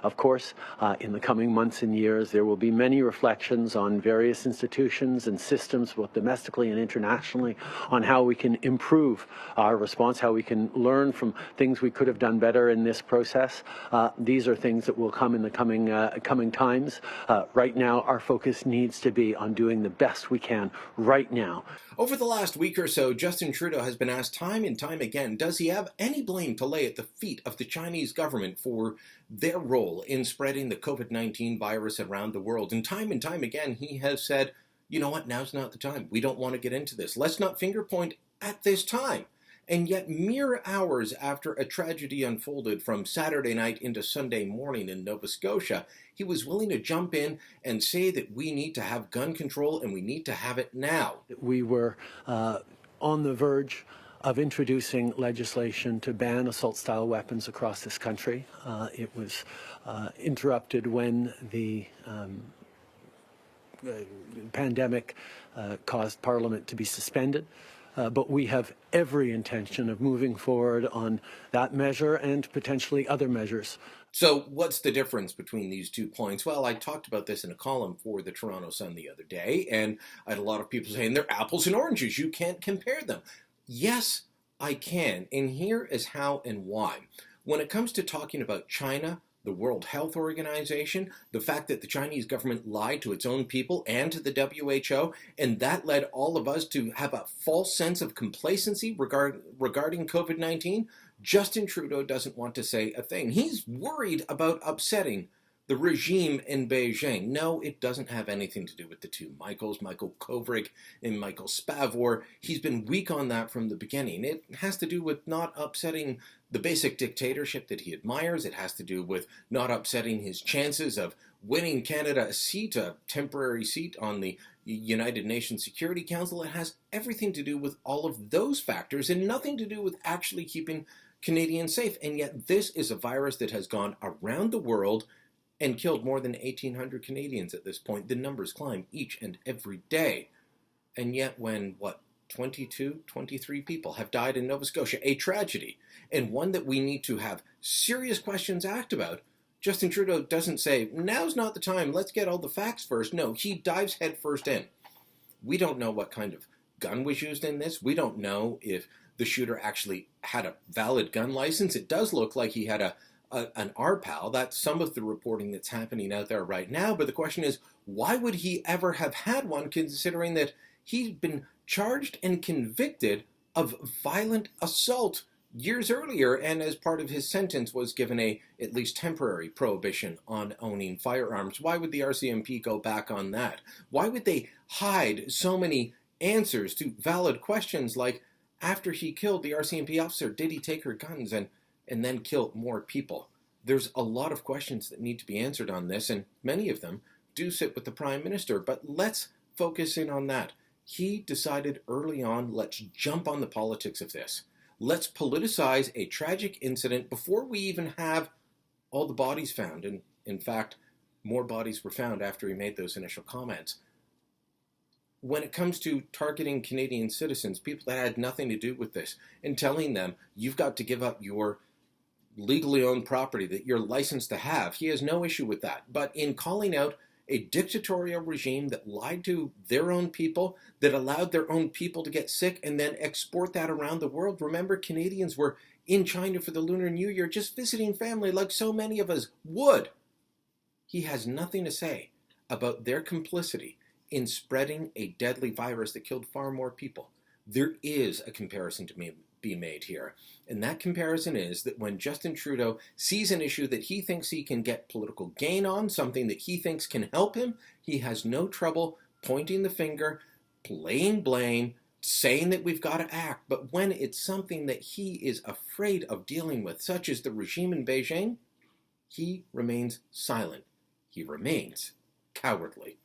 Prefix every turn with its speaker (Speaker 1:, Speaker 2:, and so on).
Speaker 1: Of course, in the coming months and years, there will be many reflections on various institutions and systems, both domestically and internationally, on how we can improve our response, how we can learn from things we could have done better in this process. These are things that will come in the coming times. Right now, our focus needs to be on doing the best we can right now.
Speaker 2: Over the last week or so, Justin Trudeau has been asked time and time again, does he have any blame to lay at the feet of the Chinese government for their role in spreading the COVID-19 virus around the world? And time again, he has said, you know what, now's not the time. We don't want to get into this. Let's not finger point at this time. And yet, mere hours after a tragedy unfolded from Saturday night into Sunday morning in Nova Scotia, he was willing to jump in and say that we need to have gun control and we need to have it now.
Speaker 1: We were on the verge of introducing legislation to ban assault-style weapons across this country. It was interrupted when the pandemic caused Parliament to be suspended. But we have every intention of moving forward on that measure and potentially other measures.
Speaker 2: So what's the difference between these 2 points? Well, I talked about this in a column for the Toronto Sun the other day, and I had a lot of people saying they're apples and oranges. You can't compare them. Yes, I can, and here is how and why. When it comes to talking about China, the World Health Organization, the fact that the Chinese government lied to its own people and to the WHO, and that led all of us to have a false sense of complacency regarding COVID-19, Justin Trudeau doesn't want to say a thing. He's worried about upsetting the regime in Beijing. No, it doesn't have anything to do with the two Michaels, Michael Kovrig and Michael Spavor. He's been weak on that from the beginning. It has to do with not upsetting the basic dictatorship that he admires. It has to do with not upsetting his chances of winning Canada a seat, a temporary seat on the United Nations Security Council. It has everything to do with all of those factors and nothing to do with actually keeping Canadians safe. And yet this is a virus that has gone around the world and killed more than 1,800 Canadians at this point. The numbers climb each and every day. And yet when, 22, 23 people have died in Nova Scotia, a tragedy, and one that we need to have serious questions asked about, Justin Trudeau doesn't say, now's not the time, let's get all the facts first. No, he dives headfirst in. We don't know what kind of gun was used in this. We don't know if the shooter actually had a valid gun license. It does look like he had an RPAL. That's some of the reporting that's happening out there right now. But the question is, why would he ever have had one, considering that he's been charged and convicted of violent assault years earlier, and as part of his sentence was given a at least temporary prohibition on owning firearms? Why would the RCMP go back on that? Why would they hide so many answers to valid questions like, after he killed the RCMP officer, did he take her guns and then kill more people? There's a lot of questions that need to be answered on this, and many of them do sit with the Prime Minister. But let's focus in on that. He decided early on, let's jump on the politics of this. Let's politicize a tragic incident before we even have all the bodies found. And in fact, more bodies were found after he made those initial comments. When it comes to targeting Canadian citizens, people that had nothing to do with this, and telling them, you've got to give up your legally owned property that you're licensed to have, he has no issue with that. But in calling out a dictatorial regime that lied to their own people, that allowed their own people to get sick and then export that around the world. Remember, Canadians were in China for the Lunar New Year, just visiting family like so many of us would. He has nothing to say about their complicity in spreading a deadly virus that killed far more people. There is a comparison to be made here. And that comparison is that when Justin Trudeau sees an issue that he thinks he can get political gain on, something that he thinks can help him, he has no trouble pointing the finger, playing blame, saying that we've got to act. But when it's something that he is afraid of dealing with, such as the regime in Beijing, he remains silent. He remains cowardly.